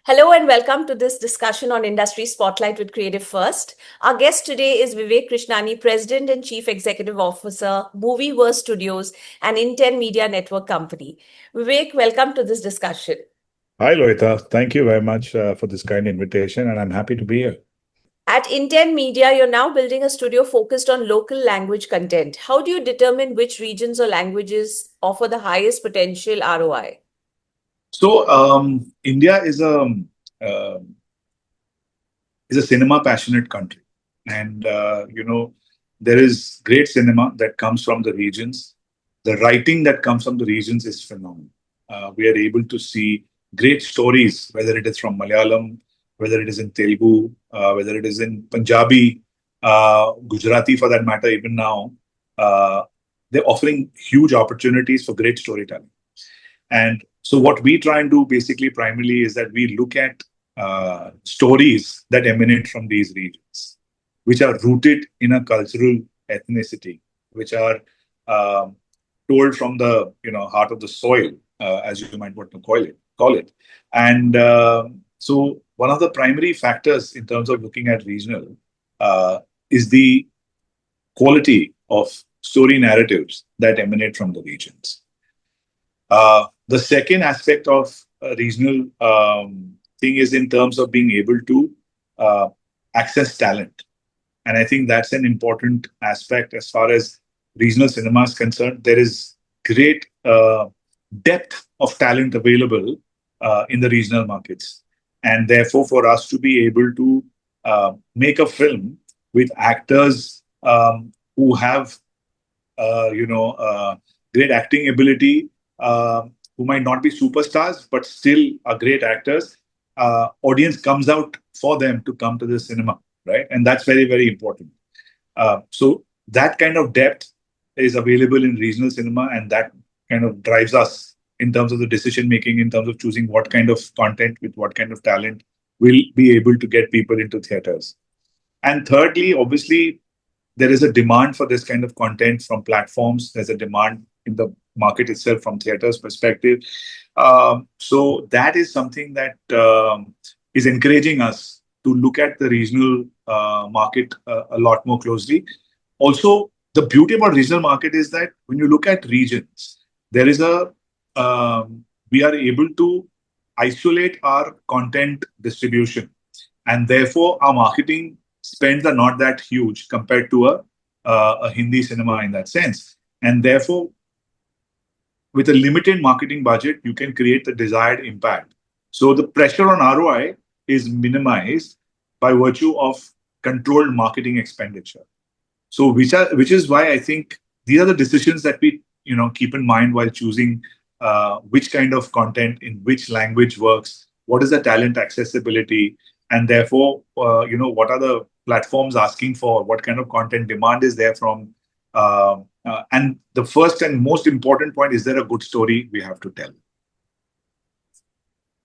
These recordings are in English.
Hello and welcome to this discussion on Industry Spotlight with Creative First. Our guest today is Vivek Krishnani, President and Chief Executive Officer, Movieverse Studios, an Inten Media Network company. Vivek, welcome to this discussion. Hi, Loita. Thank you very much for this kind invitation, and I'm happy to be here. At Inten Media, you're now building a studio focused on local language content. How do you determine which regions or languages offer the highest potential ROI? India uh, is a cinema passionate country, and there is great cinema that comes from the regions. The writing that comes from the regions is phenomenal. We are able to see great stories, whether it is from Malayalam, whether it is in Telugu, whether it is in Punjabi, Gujarati for that matter. Even now, uh, they're offering huge opportunities for great storytelling. And so, what we try and do basically primarily is that we look at stories that emanate from these regions, which are rooted in a cultural ethnicity, which are um told from the heart of the soil, as you might want to call it. And so, one of the primary factors in terms of looking at regional is the quality of story narratives that emanate from the regions. The second aspect of regional thing is in terms of being able to uh, access talent. And I think that's an important aspect as far as regional cinema is concerned. There is great depth of talent available in the regional markets. And therefore, for us to be able to make a film with actors who have great acting ability, who might not be superstars, but still are great actors. Audience comes out for them to come to the cinema, right? And that's very, very important. So that kind of depth is available in regional cinema, and that kind of drives us in terms of the decision making, in terms of choosing what kind of content with what kind of talent will be able to get people into theaters. And thirdly, obviously, there is a demand for this kind of content from platforms. There's a demand in the market itself from theaters perspective. So that is something that is encouraging us to look at the regional market a lot more closely. Also, the beauty about regional market is that when you look at regions, there is a we are able to isolate our content distribution, and therefore our marketing spends are not that huge compared to a Hindi cinema in that sense. And therefore, with a limited marketing budget, you can create the desired impact. So the pressure on ROI is minimized by virtue of controlled marketing expenditure. So which is why I think these are the decisions that we keep in mind while choosing which kind of content in which language works, what is the talent accessibility, and therefore what are the platforms asking for, what kind of content demand is there from, and the first and most important point is there a good story we have to tell.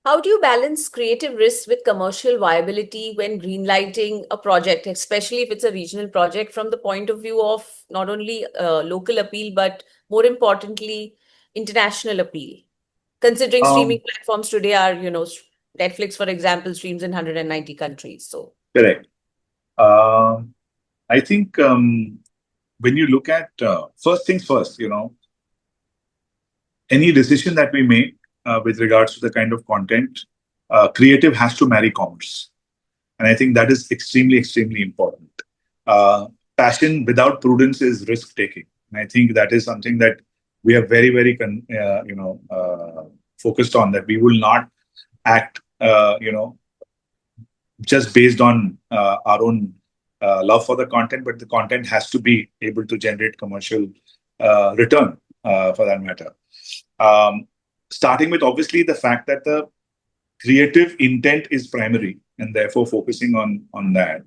How do you balance creative risks with commercial viability when greenlighting a project, especially if it's a regional project, from the point of view of not only local appeal, but more importantly, international appeal? Considering streaming Um, platforms today are, Netflix, for example, streams in 190 countries. So, Correct. Um, I think when you look at first things first, any decision that we make with regards to the kind of content, creative has to marry commerce. And I think that is extremely, extremely important. Passion without prudence is risk taking. And I think that is something that we are very, very, focused on, that we will not act, just based on our own love for the content, but the content has to be able to generate commercial return for that matter. Um, Starting with obviously the fact that the creative intent is primary, and therefore focusing on that.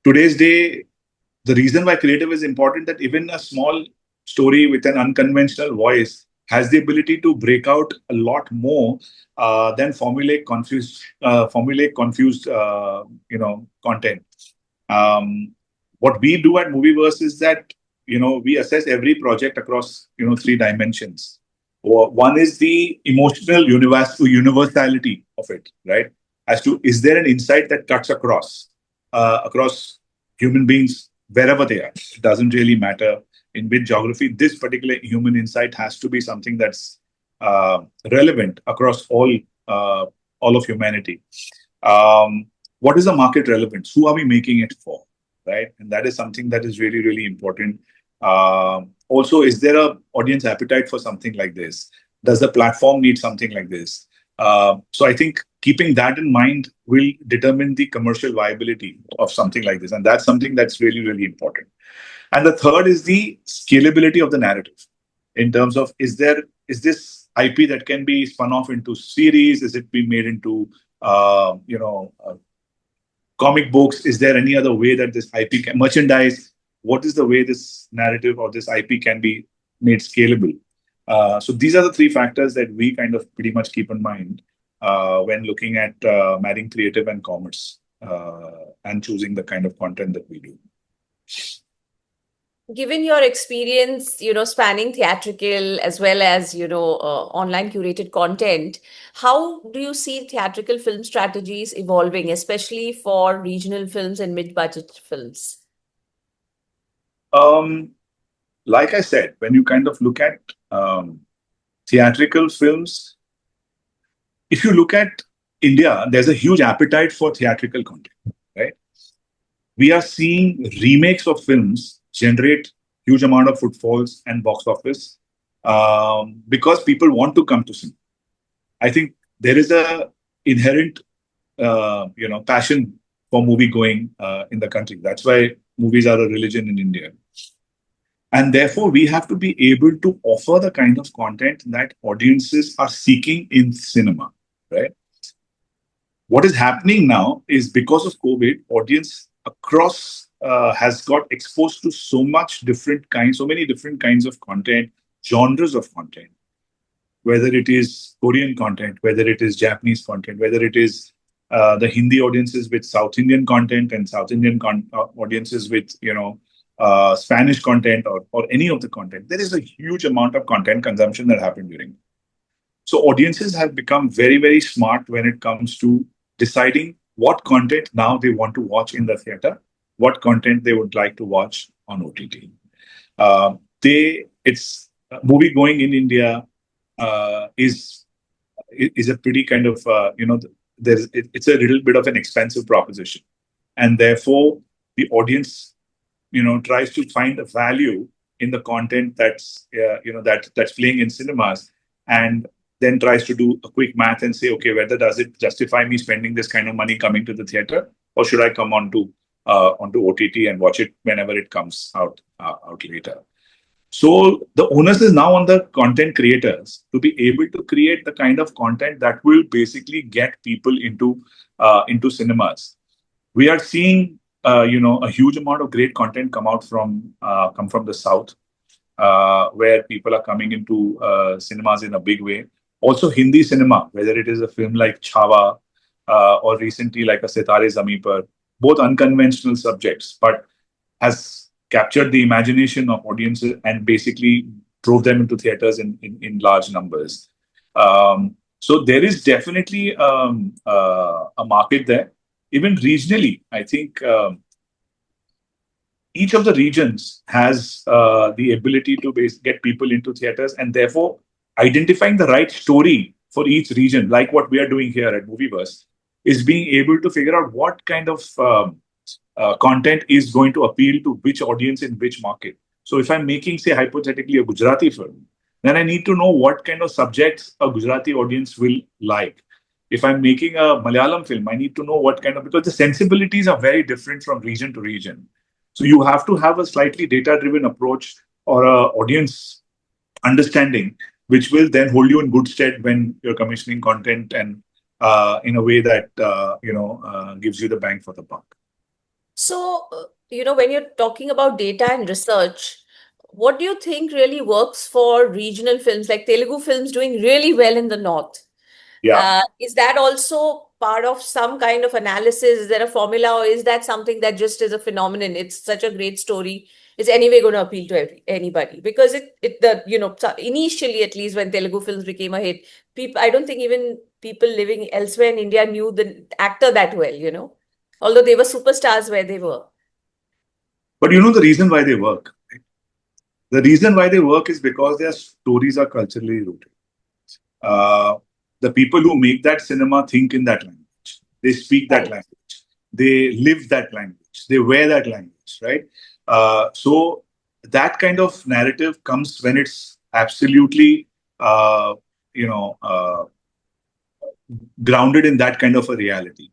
Today's day, the reason why creative is important, that even a small story with an unconventional voice has the ability to break out a lot more than formulaic confused content. Um, what we do at Movieverse is that we assess every project across three dimensions. One is the emotional universality of it, right? As to, is there an insight that cuts across human beings wherever they are? It doesn't really matter in which geography. This particular human insight has to be something that's relevant across uh, all of humanity. Um, what is the market relevance? Who are we making it for, right? And that is something that is really, really important. Also, is there a audience appetite for something like this? Does the platform need something like this? So I think keeping that in mind will determine the commercial viability of something like this, and that's something that's really, really important. And the third is the scalability of the narrative, in terms of, is this IP that can be spun off into series? Is it being made into comic books? Is there any other way that this IP can merchandise? What is the way this narrative or this IP can be made scalable? So these are the three factors that we kind of pretty much keep in mind when looking at marrying creative and commerce and choosing the kind of content that we do. Given your experience, spanning theatrical as well as, online curated content, how do you see theatrical film strategies evolving, especially for regional films and mid-budget films? Like I said, when you kind of look at theatrical films, if you look at India, there's a huge appetite for theatrical content, right? We are seeing remakes of films generate huge amount of footfalls and box office because people want to come to cinema. I think there is a inherent, passion for movie going in the country. That's why movies are a religion in India. And therefore, we have to be able to offer the kind of content that audiences are seeking in cinema, right? What is happening now is, because of COVID, audience across has got exposed to so many different kinds of content, genres of content, whether it is Korean content, whether it is Japanese content, whether it is the Hindi audiences with South Indian content and South Indian audiences with, Spanish content, or any of the content. There is a huge amount of content consumption that happened during. So audiences have become very, very smart when it comes to deciding what content now they want to watch in the theater, what content they would like to watch on OTT. It's movie going in India is a pretty kind of it's a little bit of an expensive proposition, and therefore the audience tries to find a value in the content that's that's playing in cinemas, and then tries to do a quick math and say, okay, whether does it justify me spending this kind of money coming to the theater, or should I come onto OTT and watch it whenever it comes out later. So the onus is now on the content creators to be able to create the kind of content that will basically get people into cinemas. We are seeing a huge amount of great content come from the south, where people are coming into cinemas in a big way. Also, Hindi cinema, whether it is a film like Chhawa or recently like a Sitare Zameen Par, both unconventional subjects, but has captured the imagination of audiences and basically drove them into theaters in large numbers. So there is definitely a market there. Even regionally, I think each of the regions has the ability to get people into theaters, and therefore identifying the right story for each region, like what we are doing here at Movieverse, is being able to figure out what kind of content is going to appeal to which audience in which market. So if I'm making, say, hypothetically, a Gujarati film, then I need to know what kind of subjects a Gujarati audience will like. If I'm making a Malayalam film, I need to know because the sensibilities are very different from region to region. So you have to have a slightly data-driven approach or a audience understanding, which will then hold you in good stead when you're commissioning content and in a way that gives you the bang for the buck. So, when you're talking about data and research, what do you think really works for regional films, like Telugu films doing really well in the north? Yeah. Is that also part of some kind of analysis? Is there a formula, or is that something that just is a phenomenon? It's such a great story. is anyway going to appeal to anybody, because initially, at least when Telugu films became a hit, people, I don't think even people living elsewhere in India knew the actor that well, although they were superstars where they were. But the reason why they work, right? The reason why they work is because their stories are culturally rooted. The people who make that cinema think in that language. They speak that language. They live that language. They wear that language, right? So that kind of narrative comes when it's absolutely, grounded in that kind of a reality.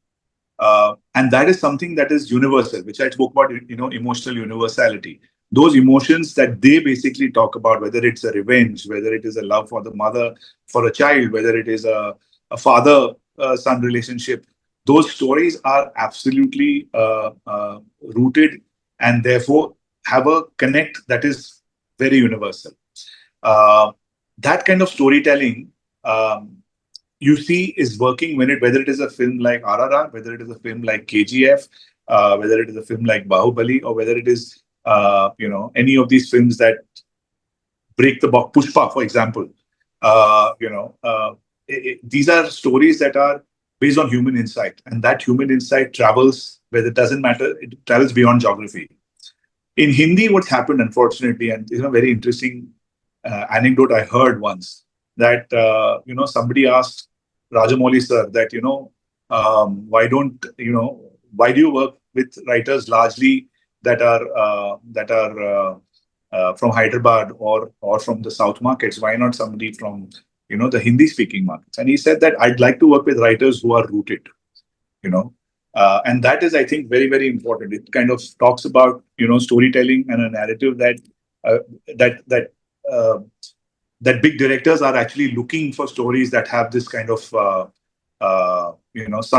And that is something that is universal, which I spoke about, emotional universality. Those emotions that they basically talk about, whether it's a revenge, whether it is a love for the mother, for a child, whether it is a father-son relationship, those stories are absolutely rooted and therefore have a connect that is very universal. That kind of storytelling, you see, is working whether it is a film like RRR, whether it is a film like KGF, whether it is a film like Bahubali, or whether it is any of these films that break the box. Pushpa, for example. These are stories that are based on human insight, and that human insight travels where it doesn't matter. It travels beyond geography. In Hindi, what's happened, unfortunately, and very interesting anecdote I heard once, that somebody asked Rajamouli sir that why do you work with writers largely that are from Hyderabad or from the South markets? Why not somebody from the Hindi speaking markets? And he said that I'd like to work with writers who are rooted, and that is, I think, very, very important. It kind of talks about storytelling and a narrative that big directors are actually looking for stories that have this kind of son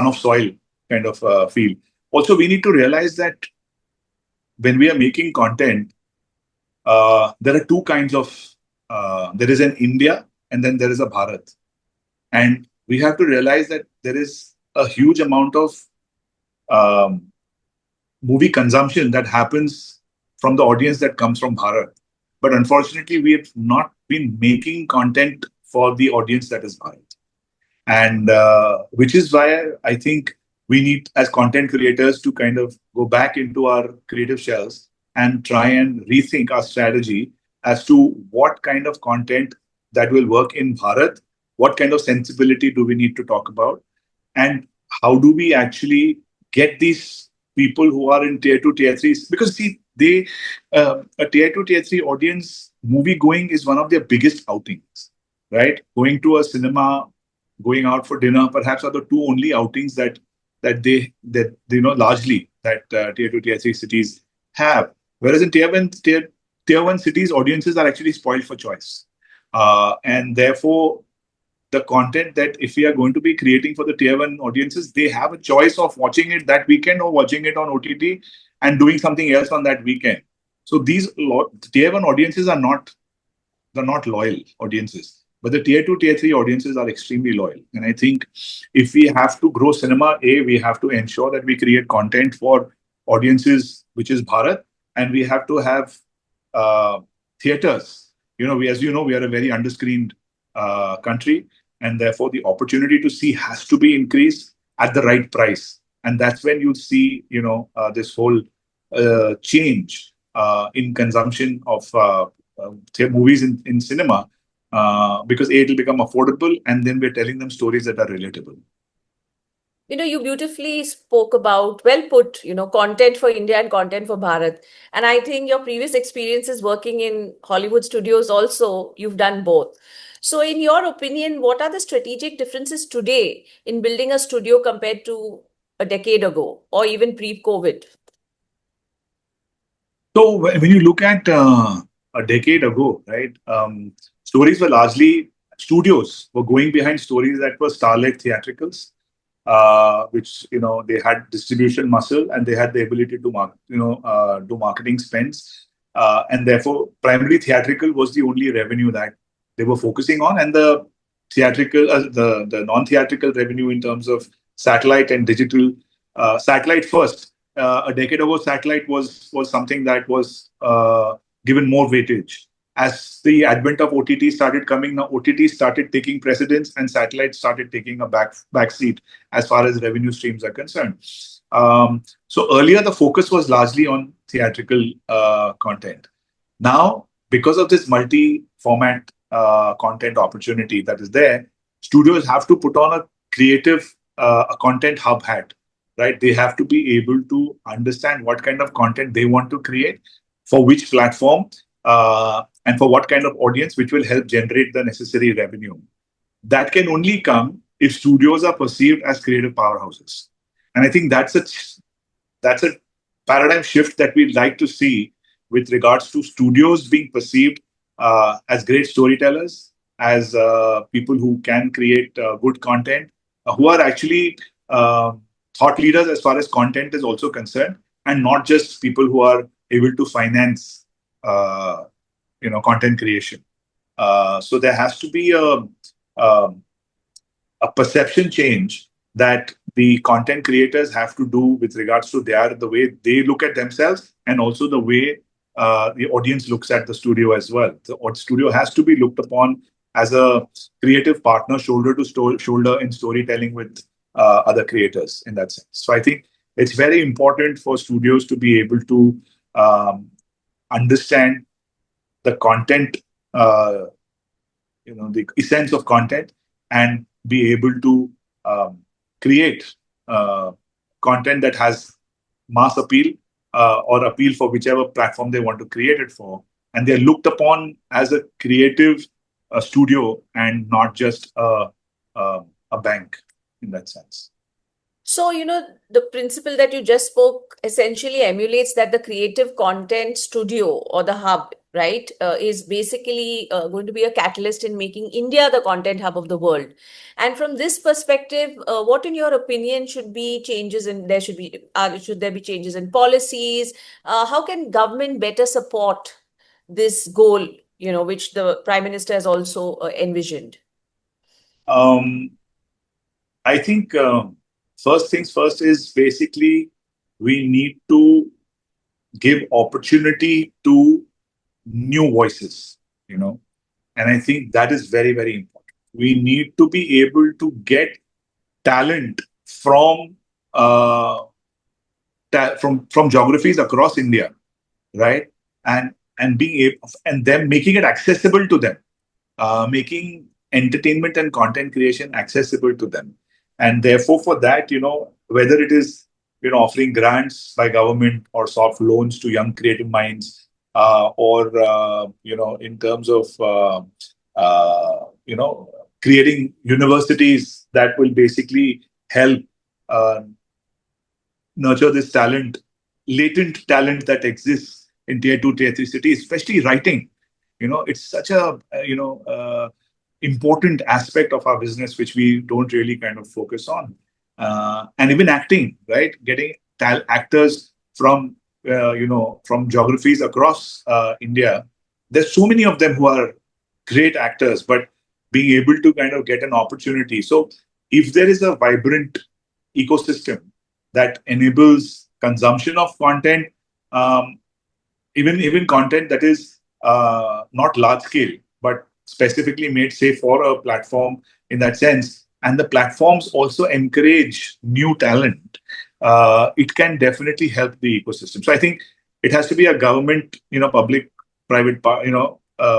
of soil kind of feel. Also, we need to realize that when we are making content, there are two kinds of there is an India and then there is a Bharat, and we have to realize that there is a huge amount of movie consumption that happens from the audience that comes from Bharat. But unfortunately, we have not been making content for the audience that is Bharat. And which is why I think we need, as content creators, to kind of go back into our creative shells and try and rethink our strategy as to what kind of content that will work in Bharat, what kind of sensibility do we need to talk about, and how do we actually get these people who are in tier 2, tier 3, because see, a tier 2, tier 3 audience, movie going is one of their biggest outings, right? Going to a cinema, going out for dinner, perhaps are the two only outings that they largely that tier 2, tier 3 cities have. Whereas in tier 1 cities, audiences are actually spoiled for choice, and therefore the content that if we are going to be creating for the tier 1 audiences, they have a choice of watching it that weekend or watching it on OTT and doing something else on that weekend. So these tier 1 audiences are not loyal audiences, but the tier 2, tier 3 audiences are extremely loyal. And I think if we have to grow cinema, we have to ensure that we create content for audiences, which is Bharat, and we have to have theaters. As you know, we are a very underscreened country, and therefore the opportunity to see has to be increased at the right price. And that's when you see, this whole change in consumption of movies in cinema, because it will become affordable, and then we're telling them stories that are relatable. You beautifully spoke about, well put, content for India and content for Bharat. And I think your previous experiences working in Hollywood studios also, you've done both. So in your opinion, what are the strategic differences today in building a studio compared to a decade ago or even pre-COVID? So when you look at a decade ago, right, stories were largely, studios were going behind stories that were star-led theatricals, which they had distribution muscle and they had the ability to do marketing spends, and therefore primarily theatrical was the only revenue that they were focusing on, and the theatrical, the non-theatrical revenue in terms of satellite and digital, satellite first, a decade ago, satellite was something that was given more weightage. As the advent of OTT started coming, now OTT started taking precedence, and satellite started taking a back seat as far as revenue streams are concerned. So earlier, the focus was largely on theatrical content. Now, because of this multi-format content opportunity that is there, studios have to put on a creative a content hub hat, right? They have to be able to understand what kind of content they want to create, for which platform, and for what kind of audience, which will help generate the necessary revenue. That can only come if studios are perceived as creative powerhouses. And I think that's a paradigm shift that we'd like to see with regards to studios being perceived as great storytellers, as people who can create good content, who are actually thought leaders as far as content is also concerned, and not just people who are able to finance, content creation. So there has to be a perception change that the content creators have to do with regards to the way they look at themselves, and also the way the audience looks at the studio as well. The studio has to be looked upon as a creative partner, shoulder to shoulder in storytelling with other creators in that sense. So I think it's very important for studios to be able to understand the content, the essence of content, and be able to create content that has mass appeal, or appeal for whichever platform they want to create it for. And they're looked upon as a creative studio, and not just a bank in that sense. So, the principle that you just spoke essentially emulates that the creative content studio or the hub, right, is basically going to be a catalyst in making India the content hub of the world. And from this perspective, what, in your opinion, should be changes in should there be changes in policies? How can government better support this goal, which the Prime Minister has also envisioned? I think first things first is basically we need to give opportunity to new voices, and I think that is very, very important. We need to be able to get talent from from geographies across India, right? And being able, and them making it accessible to them, making entertainment and content creation accessible to them. And therefore, for that, whether it is offering grants by government or soft loans to young creative minds, or in terms of creating universities that will basically help nurture this talent, latent talent that exists in tier 2, tier 3 cities, especially writing. It's such a important aspect of our business, which we don't really kind of focus on. And even acting, right? Getting actors from from geographies across India. There's so many of them who are great actors, but being able to kind of get an opportunity. So if there is a vibrant ecosystem that enables consumption of content, even content that is not large scale, but specifically made, say, for a platform in that sense, and the platforms also encourage new talent, it can definitely help the ecosystem. So I think it has to be a government, public-private,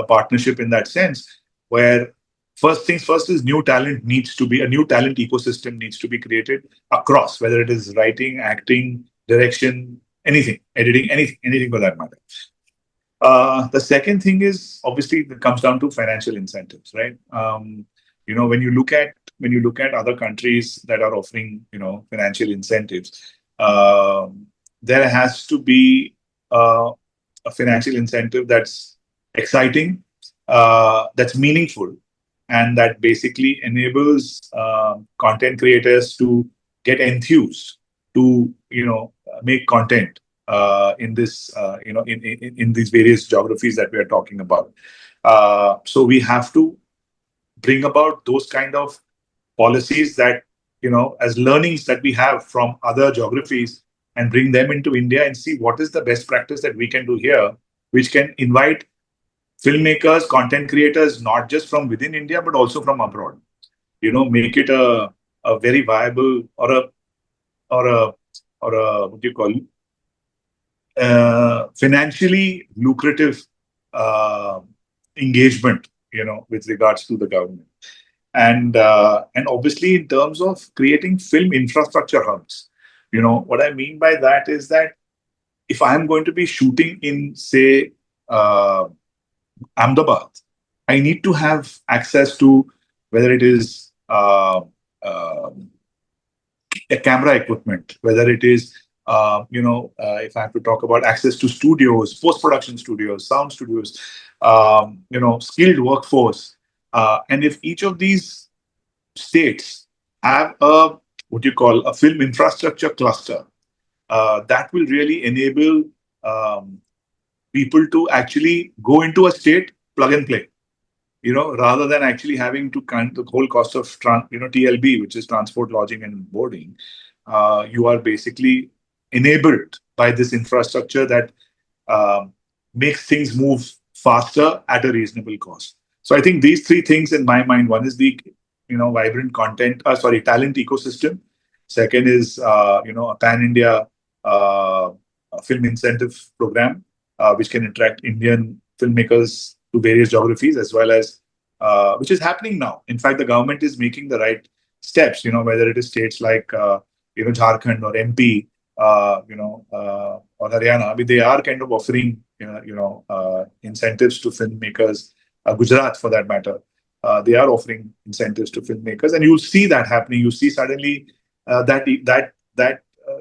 partnership in that sense, where first things first is a new talent ecosystem needs to be created across, whether it is writing, acting, direction, anything, editing, anything for that matter. The second thing is, obviously, it comes down to financial incentives, right? When you look at other countries that are offering, financial incentives, there has to be a financial incentive that's exciting, that's meaningful, and that basically enables content creators to get enthused to, make content in this, in these various geographies that we are talking about. So we have to bring about those kind of policies that, as learnings that we have from other geographies, and bring them into India and see what is the best practice that we can do here, which can invite filmmakers, content creators, not just from within India, but also from abroad. Make it a very viable or a what do you call it? Financially lucrative uh, engagement, with regards to the government. And obviously in terms of creating film infrastructure hubs, what I mean by that is that if I'm going to be shooting in, say, Ahmedabad, I need to have access to whether it is a camera equipment, whether it is, if I have to talk about access to studios, post-production studios, sound studios, skilled workforce. And if each of these states have what you call a film infrastructure cluster, that will really enable people to actually go into a state, plug and play, rather than actually having to count the whole cost of TLB, which is transport, lodging, and boarding. You are basically enabled by this infrastructure that makes things move faster at a reasonable cost. So I think these three things in my mind: one is the vibrant talent ecosystem. Second is a pan-India film incentive program, which can attract Indian filmmakers to various geographies, as well as which is happening now. In fact, the government is making the right steps. Whether it is states like Jharkhand or MP, or Haryana. I mean, they are kind of offering incentives to filmmakers. Gujarat, for that matter, they are offering incentives to filmmakers, and you'll see that happening. You see suddenly that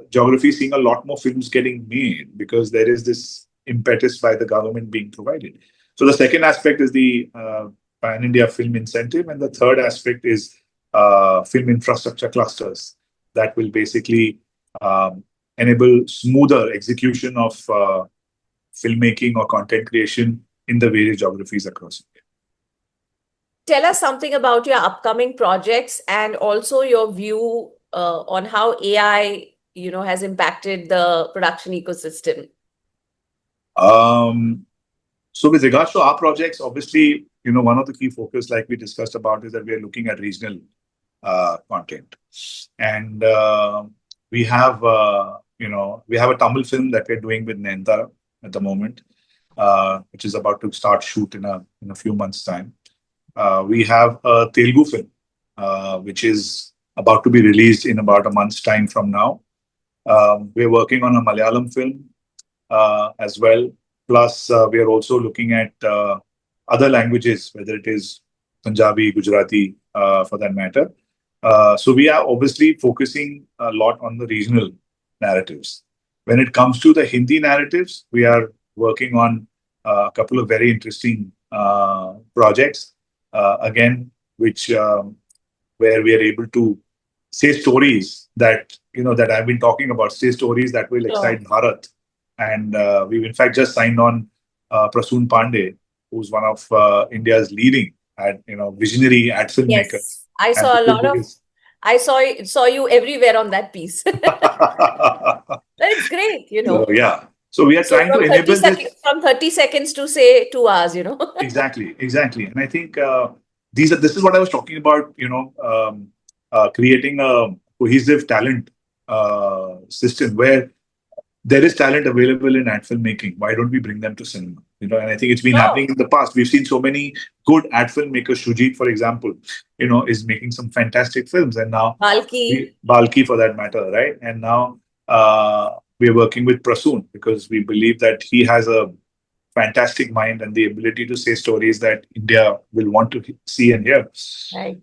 geography seeing a lot more films getting made because there is this impetus by the government being provided. So the second aspect is the Pan-India film incentive, and the third aspect is film infrastructure clusters that will basically enable smoother execution of filmmaking or content creation in the various geographies across India. Tell us something about your upcoming projects and also your view on how AI, has impacted the production ecosystem. So with regards to our projects, obviously, one of the key focus, like we discussed about, is that we are looking at regional content. And we have a Tamil film that we're doing with Nayanthara at the moment, which is about to start shoot in a few months' time. We have a Telugu film, which is about to be released in about a month's time from now. We're working on a Malayalam film as well. Plus, we are also looking at other languages, whether it is Punjabi, Gujarati, for that matter. So we are obviously focusing a lot on the regional narratives. When it comes to the Hindi narratives, we are working on a couple of very interesting projects, again, which where we are able to say stories that that I've been talking about, say stories that will excite Bharat. And we've in fact just signed on Prasoon Pandey, who's one of India's leading visionary ad filmmakers. Yes, I saw a lot of. I saw you everywhere on that piece. That's great, So, yeah. So we are trying to enable this from 30 seconds to say 2 hours. Exactly. And I think this is what I was talking about. Creating a cohesive talent system where there is talent available in ad filmmaking. Why don't we bring them to cinema? And I think it's been happening in the past. We've seen so many good ad filmmakers. Shoojit, for example, is making some fantastic films, and now Balki, for that matter, right? And now we're working with Prasoon because we believe that he has a fantastic mind and the ability to say stories that India will want to see and hear. Right.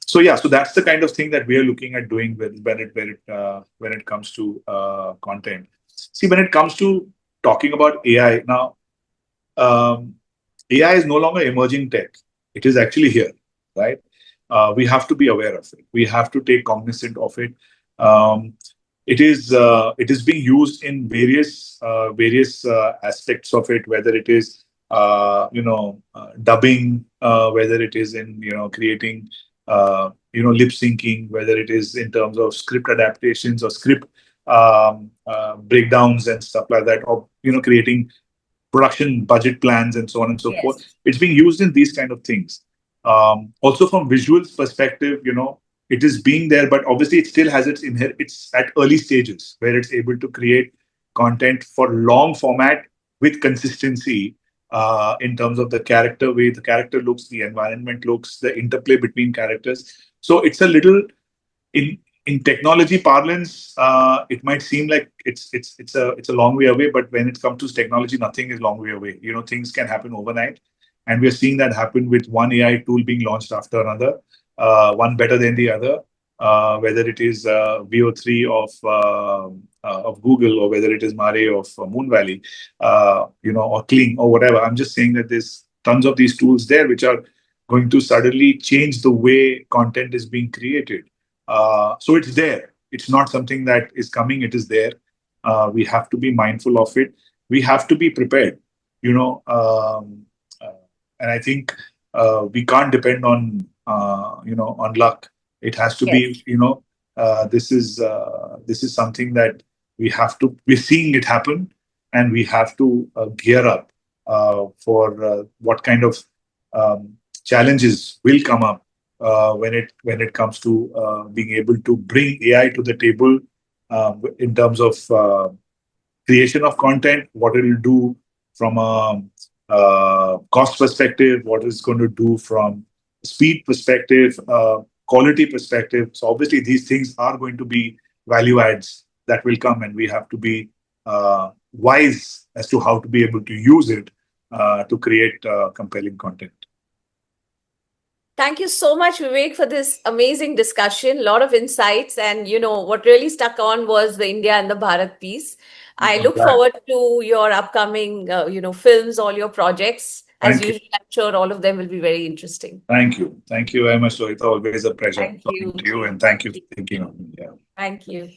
So that's the kind of thing that we are looking at doing when it comes to content. See, when it comes to talking about AI now, AI is no longer emerging tech. It is actually here, right? We have to be aware of it. We have to take cognizance of it. It is being used in various aspects of it, whether it is dubbing, whether it is in creating lip syncing, whether it is in terms of script adaptations or script breakdowns and stuff like that, or creating production budget plans and so on and so forth. Yes. It's being used in these kind of things. Also from visuals perspective, it is being there, but obviously it still has it's at early stages where it's able to create content for long format with consistency, in terms of the character way the character looks, the environment looks, the interplay between characters. So it's a little, in technology parlance, it might seem like it's a long way away, but when it comes to technology, nothing is long way away. Things can happen overnight, and we're seeing that happen with one AI tool being launched after another, one better than the other. Whether it is VO3 of Google, or whether it is Mare of Moon Valley, or Kling or whatever. I'm just saying that there's tons of these tools there which are going to suddenly change the way content is being created. So it's there. It's not something that is coming. It is there. We have to be mindful of it. We have to be prepared. And I think we can't depend on on luck. It has to Yes. be. This is something that we have to. We're seeing it happen, and we have to gear up for what kind of challenges will come up when it comes to being able to bring AI to the table, in terms of creation of content, what it will do from a cost perspective, what it's going to do from speed perspective, quality perspective. So obviously these things are going to be value adds that will come, and we have to be wise as to how to be able to use it to create compelling content. Thank you so much, Vivek, for this amazing discussion. A lot of insights, and what really stuck on was the India and the Bharat piece. I I'm look glad. forward to your upcoming, films, all your projects. As Thank you. usual, I'm sure all of them will be very interesting. Thank you. Thank you very much, Rohit. Always a pleasure Thank talking you. to you, and thank you for thinking of me. Yeah. Thank you.